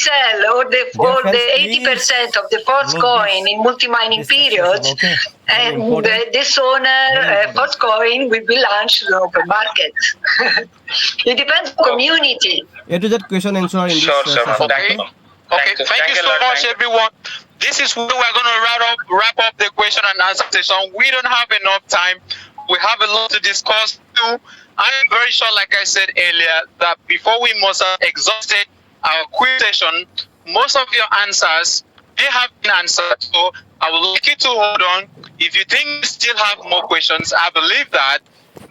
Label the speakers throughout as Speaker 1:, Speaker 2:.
Speaker 1: sell all the 80% of the false coin in multi-mining periods, and the dishonor false coin will be launched in the open market. It depends on community.
Speaker 2: A to that question answer in this session.
Speaker 3: Okay, thank you so much, everyone. This is where we're going to wrap up the question and answer session. We don't have enough time. We have a lot to discuss too. I'm very sure, like I said earlier, that before we must have exhausted our quiz session, most of your answers, they have been answered. So I would like you to hold on. If you think you still have more questions, I believe that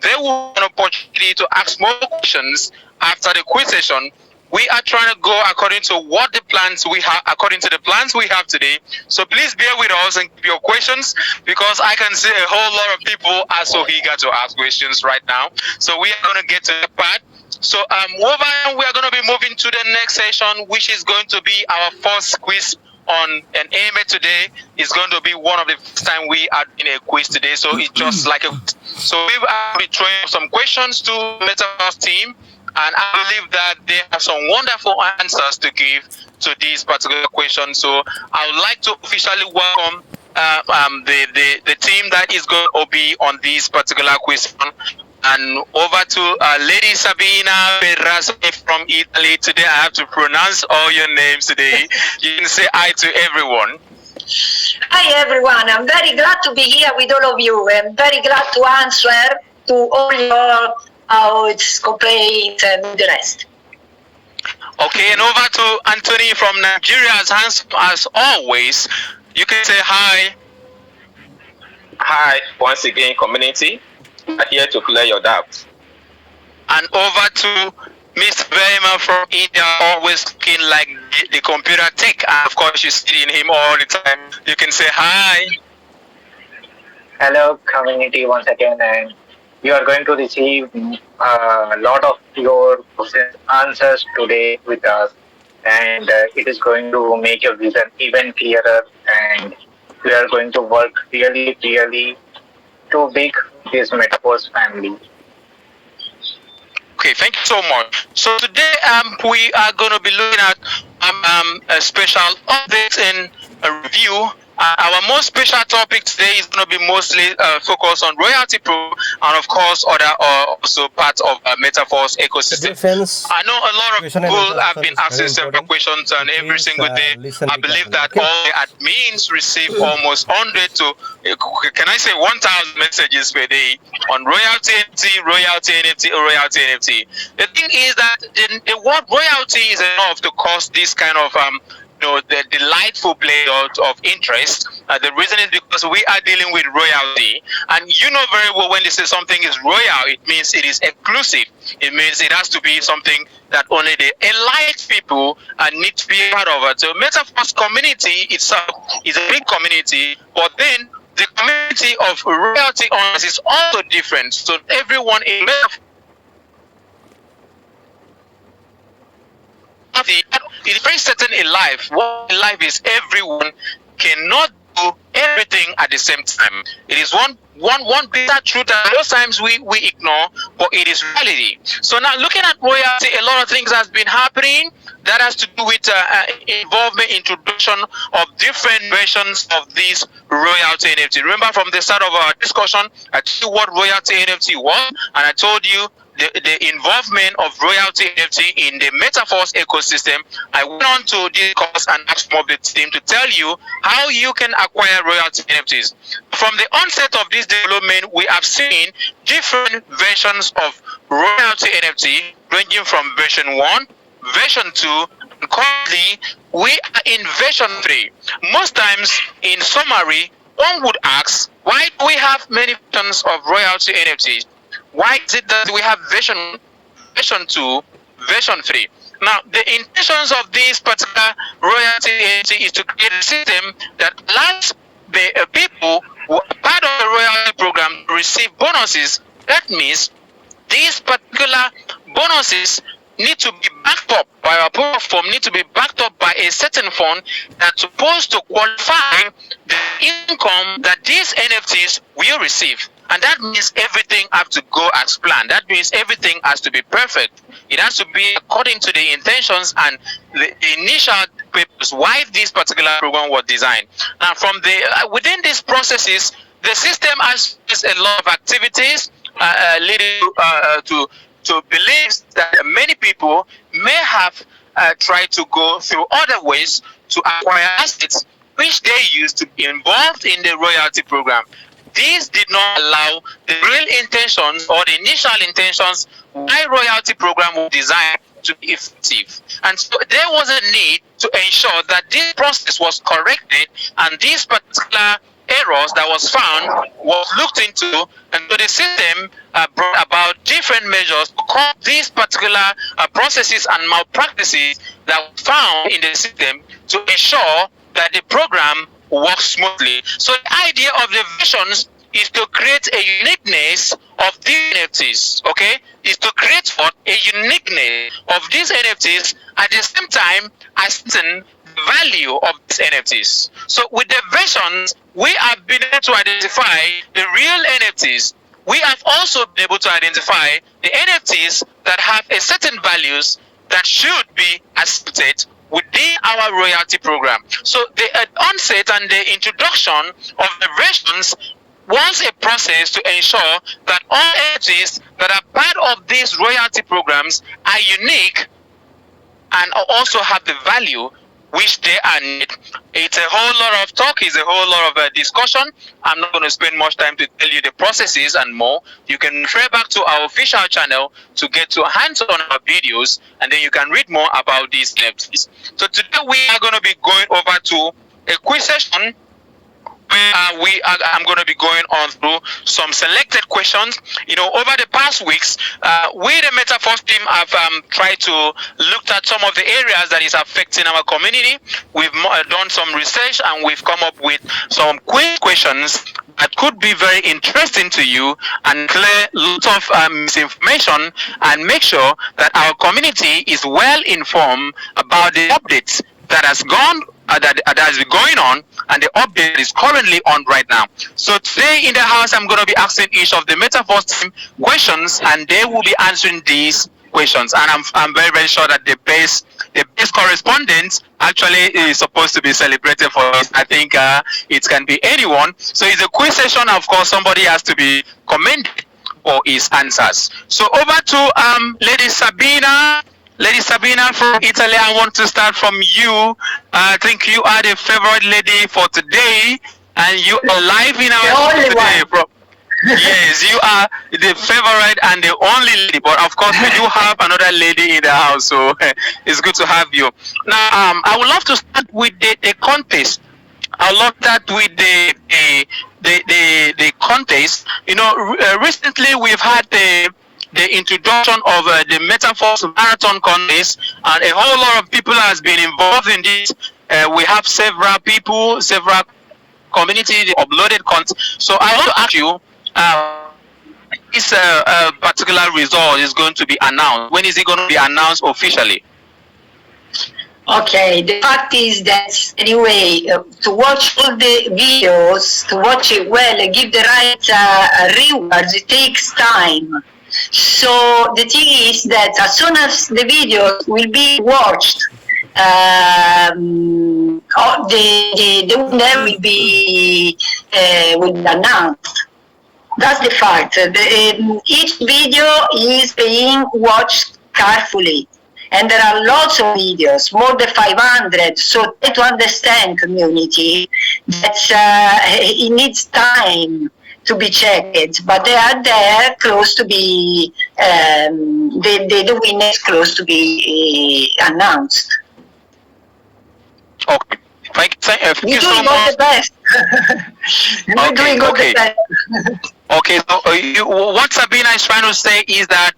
Speaker 3: there will be an opportunity to ask more questions after the quiz session. We are trying to go according to what the plans we have, according to the plans we have today. So please bear with us and keep your questions, because I can see a whole lot of people are so eager to ask questions right now. So we are going to get to the part. So we are going to be moving to the next session, which is going to be our first quiz on an AMA today. Is going to be one of the first time we are in a quiz today. So it's just like a, so we will be throwing some questions to Metaverse team. And I believe that they have some wonderful answers to give to these particular questions. So I would like to officially welcome the team that is going to be on this particular question. And over to Lady Sabina Perrazzi from Italy. Today I have to pronounce all your names today. You can say hi to everyone.
Speaker 1: Hi everyone, I'm very glad to be here with all of you. I'm very glad to answer to all your complaints and the rest.
Speaker 3: Okay, and over to Anthony from Nigeria, as always. You can say hi.
Speaker 4: Hi, once again, community. I'm here to clear your doubts.
Speaker 3: And over to Mr. Verma from India, always looking like the computer tech. And of course, you see him all the time. You can say hi.
Speaker 5: Hello, community, once again, and you are going to receive a lot of your answers today with us, and it is going to make your vision even clearer, and we are going to work really, really to make this Metaverse family.
Speaker 3: Okay, thank you so much. So today we are going to be looking at a special update and a review. Our most special topic today is going to be mostly focused on royalty pro and of course other also parts of Metaverse ecosystem. I know a lot of people have been asking several questions and every single day. I believe that all the admins receive almost 100 to, can I say 1,000 messages per day on royalty NFT, royalty NFT, royalty NFT. The thing is that the word royalty is enough to cause this kind of the delightful play of interest. The reason is because we are dealing with royalty, and you know very well when they say something is royal, it means it is exclusive. It means it has to be something that only the elite people need to be part of it. So Metaverse community itself is a big community, but then the community of royalty owners is also different. So everyone in Metaverse is very certain in life. What in life is everyone cannot do everything at the same time. It is one bitter truth that most times we ignore, but it is reality. So now looking at royalty, a lot of things has been happening that has to do with involvement, introduction of different versions of this royalty NFT. Remember from the start of our discussion, I told you what royalty NFT was, and I told you the involvement of royalty NFT in the Metaverse ecosystem. I went on to discuss and ask more of the team to tell you how you can acquire royalty NFTs. From the onset of this development, we have seen different versions of royalty NFT, ranging from version 1, version 2, and currently we are in version 3. Most times, in summary, one would ask, why do we have many versions of royalty NFTs? Why is it that we have version 2, version 3? Now, the intentions of this particular royalty agency is to create a system that allows the people who are part of the royalty program to receive bonuses. That means these particular bonuses need to be backed up by a proof of form, need to be backed up by a certain fund that's supposed to qualify the income that these NFTs will receive. And that means everything has to go as planned. That means everything has to be perfect. It has to be according to the intentions and the initial purpose why this particular program was designed. Now, from the within these processes, the system has a lot of activities leading to beliefs that many people may have tried to go through other ways to acquire assets which they used to be involved in the royalty program. These did not allow the real intentions or the initial intentions why royalty program was designed to be effective. And so there was a need to ensure that this process was corrected and these particular errors that was found was looked into, and so the system brought about different measures to curb these particular processes and malpractices that were found in the system to ensure that the program works smoothly. So the idea of the visions is to create a uniqueness of these NFTs, okay? Is to create what? A uniqueness of these NFTs at the same time as the value of these NFTs. So with the versions, we have been able to identify the real NFTs. We have also been able to identify the NFTs that have a certain values that should be accepted within our royalty program. So the onset and the introduction of the versions was a process to ensure that all NFTs that are part of these royalty programs are unique and also have the value which they are need. It's a whole lot of talk, it's a whole lot of discussion. I'm not going to spend much time to tell you the processes and more. You can refer back to our official channel to get to hands on our videos, and then you can read more about these NFTs. So today we are going to be going over to a quiz session where I'm going to be going on through some selected questions. You know, over the past weeks, we, the Metaphors team, have tried to look at some of the areas that is affecting our community. We've done some research and we've come up with some quick questions that could be very interesting to you and clear lots of misinformation and make sure that our community is well informed about the updates that has gone that has been going on and the update is currently on right now. So today in the house, I'm going to be asking each of the Metaphors team questions, and they will be answering these questions. And I'm very, very sure that the best correspondent actually is supposed to be celebrated for us. I think it can be anyone. So it's a quiz session. Of course, somebody has to be commended for his answers. So over to Lady Sabina. Lady Sabina from Italy, I want to start from you. I think you are the favorite lady for today, and you are live in our show today. Yes, you are the favorite and the only lady, but of course we do have another lady in the house, so it's good to have you. Now, I would love to start with the contest. I love that with the contest. You know, recently we've had the introduction of the Metaphors Marathon contest, and a whole lot of people has been involved in this. We have several people, several communities uploaded content. So I want to ask you, this particular result is going to be announced. When is it going to be announced officially?
Speaker 1: Okay, the fact is that anyway, to watch all the videos, to watch it well and give the right rewards, it takes time. So the thing is that as soon as the videos will be watched, the winner will be announced. That's the fact. Each video is being watched carefully, and there are lots of videos, more than 500. So try to understand, community, that it needs time to be checked, but they are there, close to be, the winner is close to be announced.
Speaker 3: Okay. Thank you so much.
Speaker 1: All the best. You're doing all the best.
Speaker 3: Okay, so what Sabina is trying to say is that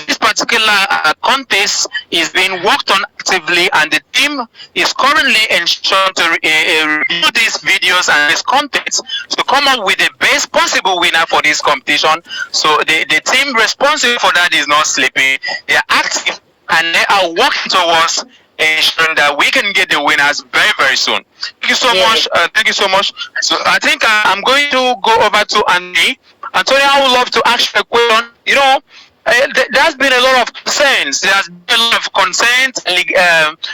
Speaker 3: this particular contest is being worked on actively, and the team is currently ensuring to review these videos and these contents to come up with the best possible winner for this competition. So the team responsible for that is not sleeping. They are active and they are working towards ensuring that we can get the winners very, very very soon. Thank you so much. Thank you so much. So I think I'm going to go over to Anthony. Anthony, I would love to ask you a question. You know, there's been a lot of concerns. There's been a lot of concerns,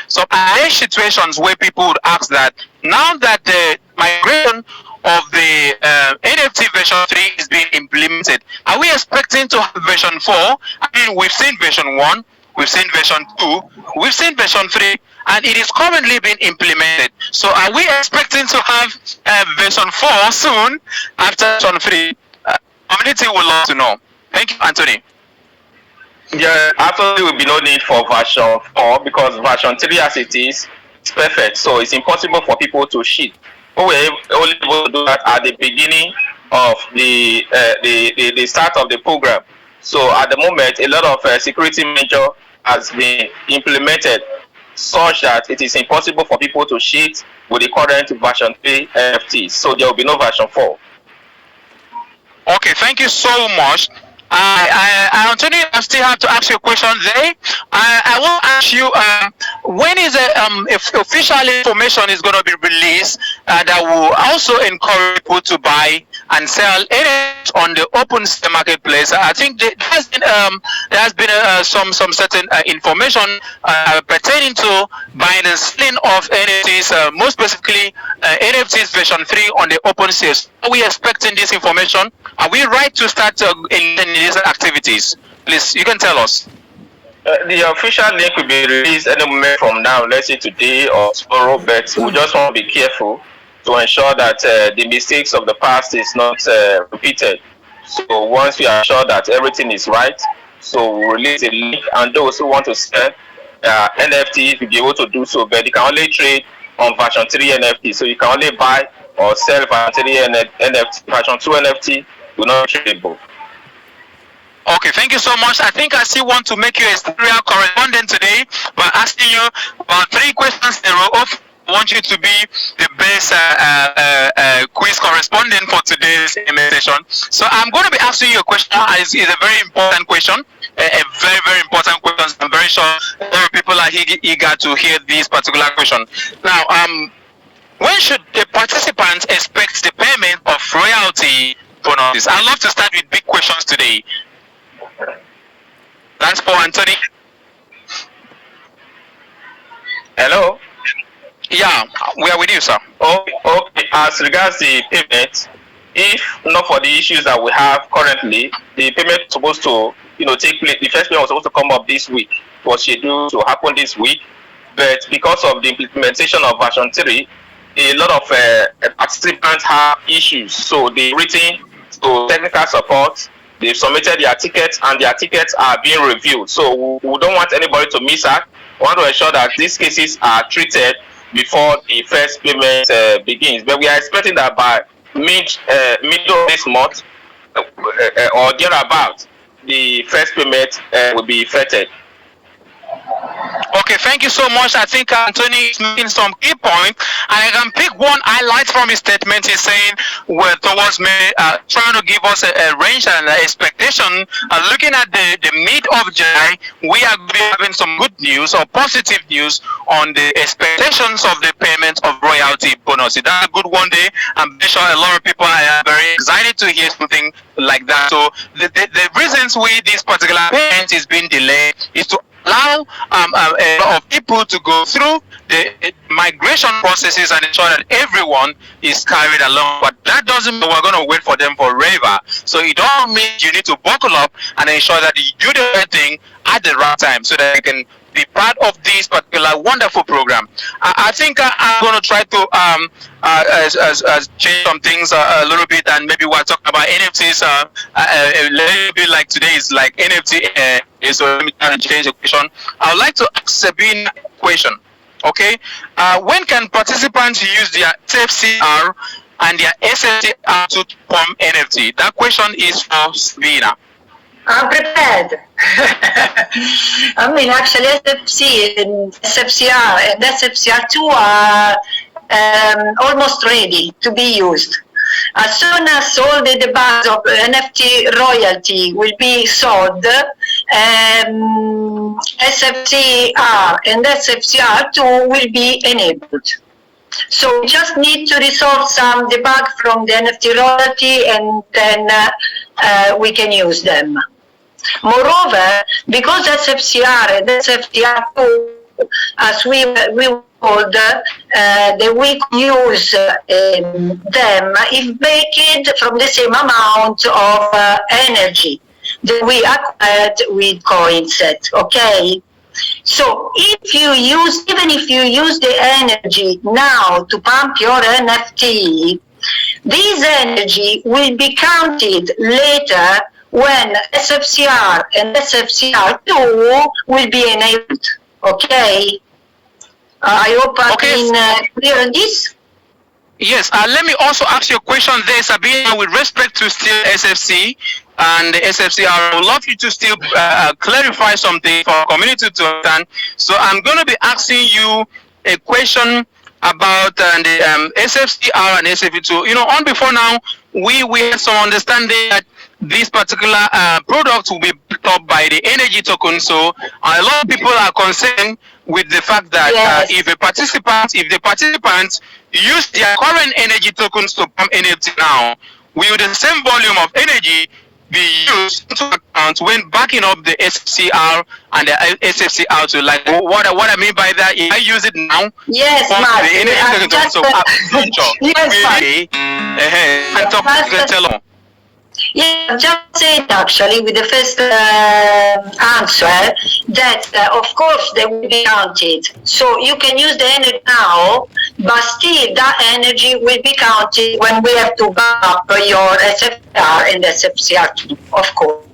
Speaker 3: some situations where people would ask that now that the migration of the NFT version 3 is being implemented, are we expecting to have version 4? I mean, we've seen version 1, we've seen version 2, we've seen version 3, and it is currently being implemented. So are we expecting to have version 4 soon after version 3? Community would love to know. Thank you, Anthony.
Speaker 4: Yeah, absolutely will be no need for version 4 because version 3 as it is perfect. So it's impossible for people to cheat. We were only able to do that at the beginning of the start of the program. So at the moment, a lot of security measure has been implemented such that it is impossible for people to cheat with the current version 3 NFTs. So there will be no version 4.
Speaker 3: Okay, thank you so much. Anthony, I still have to ask you a question there. I will ask you, when is if official information is going to be released that will also encourage people to buy and sell NFTs on the open marketplace? I think there has been some certain information pertaining to buying and selling of NFTs, most specifically NFTs version 3 on the open sales. Are we expecting this information? Are we right to start in these activities? Please, you can tell us.
Speaker 4: The official link will be released any moment from now, let's say today or tomorrow, but we just want to be careful to ensure that the mistakes of the past is not repeated. So once we are sure that everything is right, so we'll release a link, and those who want to sell NFTs will be able to do so, but you can only trade on version 3 NFT. So you can only buy or sell version 3 NFT, version 2 NFT will not be tradable.
Speaker 3: Okay, thank you so much. I think I still want to make you a serial correspondent today by asking you about 3 questions in a row. I want you to be the best quiz correspondent for today's session. So I'm going to be asking you a question. It's a very important question, a very, very important question. I'm very sure a lot of people are eager to hear this particular question. Now, when should the participants expect the payment of royalty bonuses? I'd love to start with big questions today. That's for Anthony.
Speaker 4: Hello?
Speaker 3: Yeah, we are with you, sir.
Speaker 4: Okay. As regards the payment, if not for the issues that we have currently, the payment is supposed to, take place. The first payment was supposed to come up this week. It was scheduled to happen this week, but because of the implementation of version 3, a lot of participants have issues. So they've written to technical support. They've submitted their tickets, and their tickets are being reviewed. So we don't want anybody to miss out. We want to ensure that these cases are treated before the first payment begins. But we are expecting that by middle of this month or thereabout, the first payment will be effected.
Speaker 3: Okay, thank you so much. I think Anthony is making some key points, and I can pick one highlight from his statement. He's saying, towards me, trying to give us a range and expectation. Looking at the mid of July, we are going to be having some good news or positive news on the expectations of the payment of royalty bonuses. That's a good one day. I'm sure a lot of people are very excited to hear something like that. So the reasons why this particular payment is being delayed is to allow a lot of people to go through the migration processes and ensure that everyone is carried along. But that doesn't mean we're going to wait for them forever. So it all means you need to buckle up and ensure that you do the right thing at the right time so that you can be part of this particular wonderful program. I think I'm going to try to change some things a little bit, and maybe we'll talk about NFTs a little bit. Like today is like NFT, so let me try and change the question. I would like to ask Sabine a question. Okay, when can participants use their FCR and their SFCR to form NFT? That question is for Sabina.
Speaker 1: I'm prepared. I mean, actually, SFCR and SFCR2 are almost ready to be used. As soon as all the bars of NFT royalty will be sold, SFCR and SFCR2 will be enabled. So we just need to resolve some debug from the NFT royalty, and then we can use them. Moreover, because SFCR and SFTR2, as we called, that we could use them if baked from the same amount of energy that we acquired with CoinSet, okay? So even if you use the energy now to pump your NFT, this energy will be counted later when SFCR and SFCR2 will be enabled. Okay? I hope I've been clear on this.
Speaker 3: Yes, let me also ask you a question there, Sabina, with respect to still SFC and the SFC. I would love you to still clarify something for our community to understand. So I'm going to be asking you a question about the SFCR and SFC2. You know, on before now, we had some understanding that this particular product will be picked up by the energy token. So a lot of people are concerned with the fact that if the participants use their current energy tokens to pump NFT now, will the same volume of energy be used to account when backing up the SFCR and the SFCR to, like, what I mean by that, if I use it now,
Speaker 1: yes,
Speaker 3: the energy token, so future,
Speaker 1: yeah, just said actually with the first answer that of course they will be counted. So you can use the energy now, but still that energy will be counted when we have to back up your SFCR and SFCR2, of course.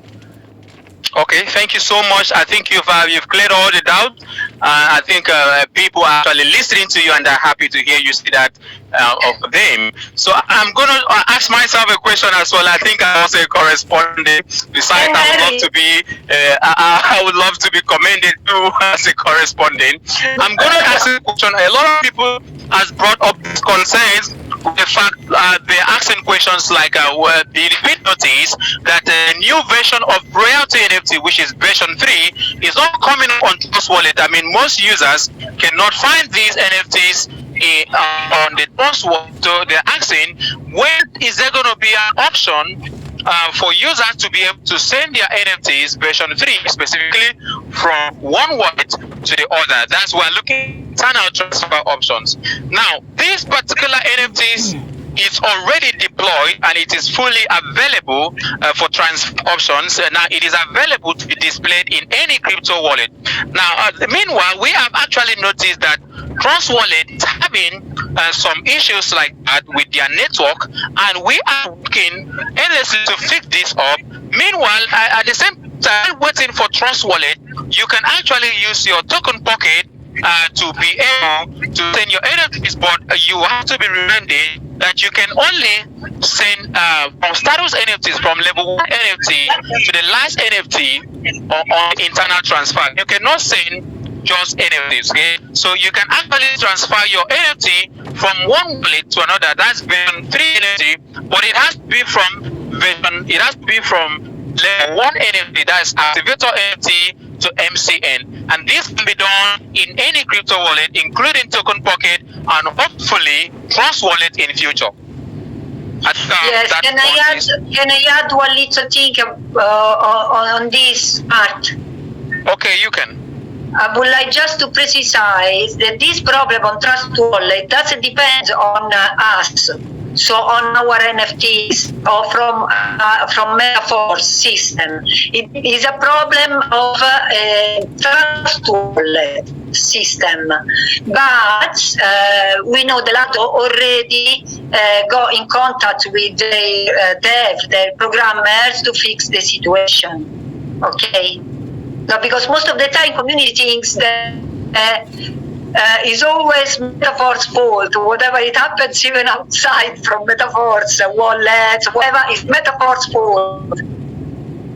Speaker 3: Okay, thank you so much. I think you've cleared all the doubt. I think people are actually listening to you and are happy to hear you say that of them. So I'm going to ask myself a question as well. I think I'm also a correspondent. Besides, I would love to be commended too as a correspondent. I'm going to ask a question. A lot of people has brought up these concerns. The fact they're asking questions like the repeat notice that a new version of royalty NFT, which is version 3, is not coming up on Trust Wallet. I mean, most users cannot find these NFTs on the Trust Wallet. So they're asking, when is there going to be an option for users to be able to send their NFTs version 3 specifically from one wallet to the other? That's why we're looking at internal transfer options. Now, this particular NFTs is already deployed and it is fully available for transfer options. Now, it is available to be displayed in any crypto wallet. Now, meanwhile, we have actually noticed that Trust Wallet is having some issues like that with their network, and we are working endlessly to fix this up. Meanwhile, at the same time waiting for Trust Wallet, you can actually use your token pocket to be able to send your NFTs, but you have to be reminded that you can only send from status NFTs, from level 1 NFT to the last NFT on internal transfer. You cannot send just NFTs, okay? So you can actually transfer your NFT from one wallet to another. That's version 3 NFT, but it has to be from level 1 NFT, that's activator NFT to MCN, and this can be done in any crypto wallet, including Token Pocket and hopefully Trust Wallet in future.
Speaker 1: Yes, can I add one little thing on this part?
Speaker 3: Okay, you can.
Speaker 1: I would like just to precise that this problem on Trust Wallet doesn't depend on us, so on our NFTs or from Metaforce system. It is a problem of Trust Wallet system, but we know the Lato already got in contact with the programmers to fix the situation. Okay. No, because most of the time community thinks that is always Metaforce fault. Whatever it happens, even outside from Metaforce, wallets, whatever, is Metaforce fault.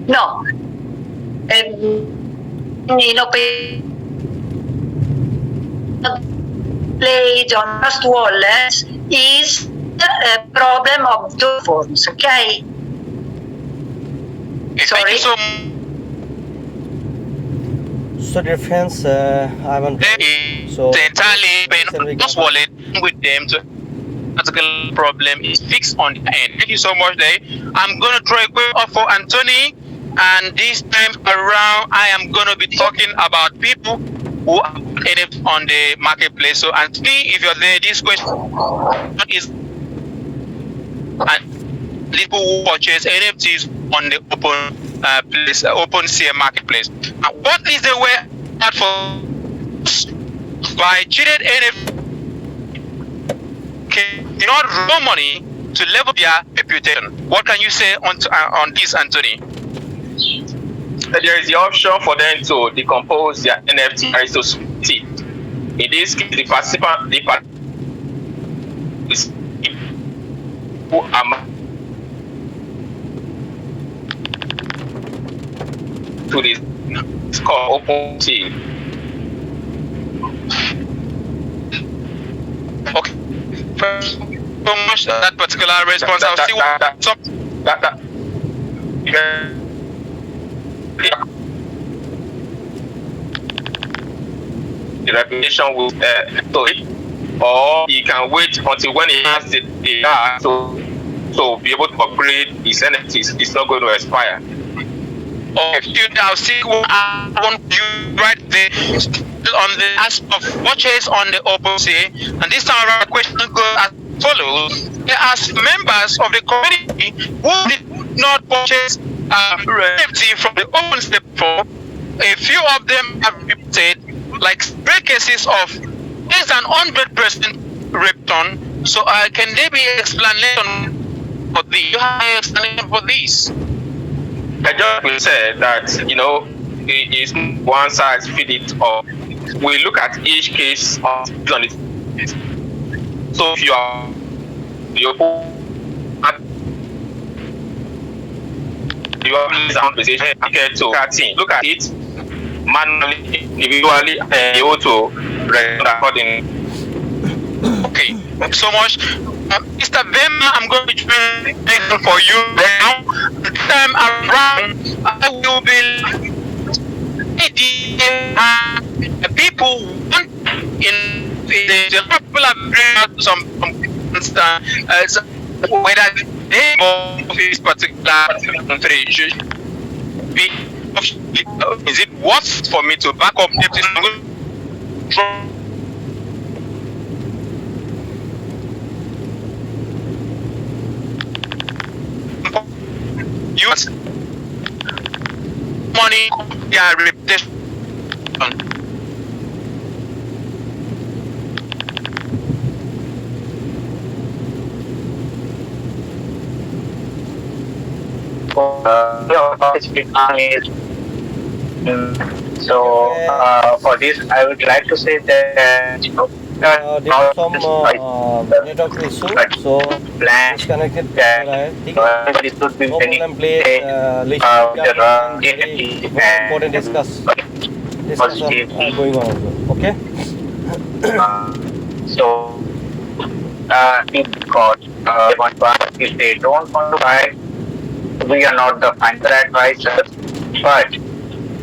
Speaker 1: No. Played on Trust Wallets is a problem of two forms, okay?
Speaker 3: Sorry.
Speaker 2: So dear friends, I want
Speaker 3: so entirely just wallet with them to particular problem is fixed on the end. Thank you so much, Day. I'm gonna throw a quick off for Anthony, and this time around I am gonna be talking about people who are NFT on the marketplace. So Anthony, if you're there, this question is people who purchase NFTs on the open CM marketplace. What is the way out for by cheated NFT cannot raw money to level their reputation? What can you say on this, Anthony?
Speaker 4: There is the option for them to decompose their NFT to split it. In this case, the participant who are to this called open team.
Speaker 3: Okay. So much that particular response. I'll see what's up.
Speaker 4: The reputation will so it, or he can wait until when he has the data to be able to upgrade his NFTs. It's not going to expire.
Speaker 3: Okay, I'll see what I want you right there on the aspect of purchase on the OpenSea. And this time around, the question goes as follows. As members of the community who did not purchase NFT from the OpenSea before, a few of them have reported like three cases of less than 100% return. So can there be explanation for this? You have an explanation for this?
Speaker 4: I just will say that, it is one size fit it all. We look at each case on it. So if you are look at it manually, individually, and you to respond accordingly.
Speaker 3: Okay, thank you so much. Mr. Vema, I'm going to be trying for you now. This time around, I will be people in the people have some whether they of this particular country should be. Is it worth for me to back up this? Use money, their reputation.
Speaker 5: So for this, I would like to say that
Speaker 2: there is some network issue, so disconnected.
Speaker 5: everybody should be
Speaker 2: No problem, please. Important discussion going on also. Okay.
Speaker 5: So if they don't want to buy, we are not the financial advisors, but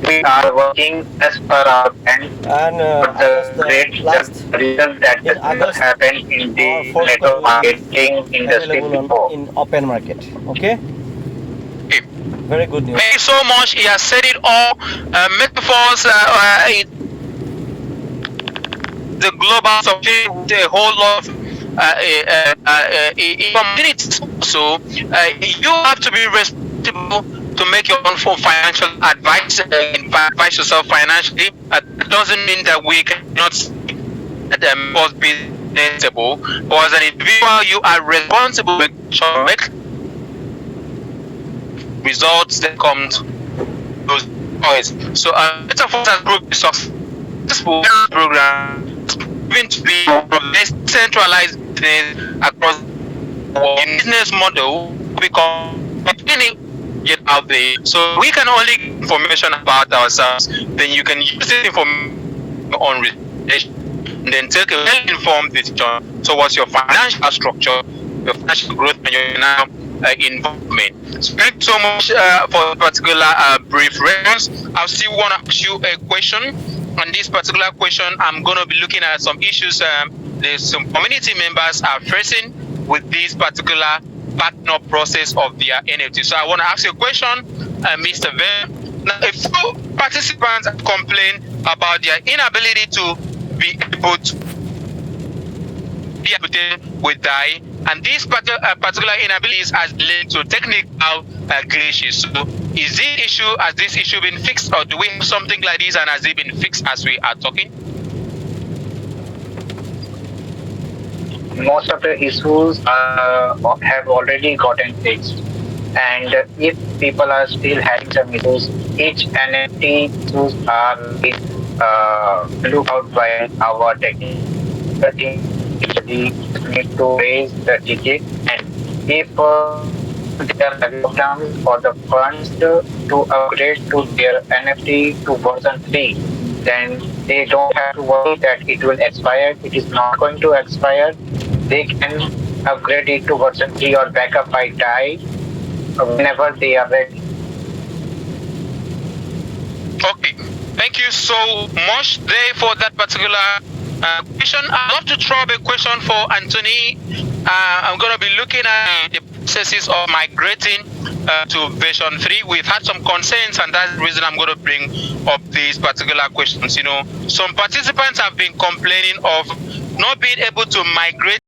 Speaker 5: we are working as per our plan.
Speaker 2: And
Speaker 5: the great result that has happened in the network marketing industry before.
Speaker 2: In open market. Okay. Very good news.
Speaker 3: Thank you so much. He has said it all. Metaphors, the global supply, the whole lot of communities. So you have to be responsible to make your own financial advice and advise yourself financially. That doesn't mean that we cannot both be responsible. But as an individual, you are responsible to make results that come to those choices. So Metaphors has proved successful program even to be decentralized across the business model become any get out there. So we can only get information about ourselves. Then you can use this information on research and then take a well-informed decision towards your financial structure, your financial growth, and your now involvement. So thank you so much for the particular brief response. I still want to ask you a question. On this particular question, I'm going to be looking at some issues some community members are facing with this particular partner process of their NFT. So I want to ask you a question, Mr. Ver. Now, a few participants have complained about their inability to be able to be able with DAI, and this particular inabilities has led to technical glitches. So is this issue been fixed, or do we have something like this and has it been fixed as we are talking?
Speaker 5: Most of the issues have already gotten fixed, and if people are still having some issues, each NFT issues are looked out by our technical team. Usually need to raise the ticket, and if there are programs for the funds to upgrade to their NFT to version 3, then they don't have to worry that it will expire. It is not going to expire. They can upgrade it to version 3 or backup by DAI whenever they are ready.
Speaker 3: Okay, thank you so much there for that particular question. I'd love to throw up a question for Anthony. I'm going to be looking at the processes of migrating to version 3. We've had some concerns, and that's the reason I'm going to bring up these particular questions. Some participants have been complaining of not being able to migrate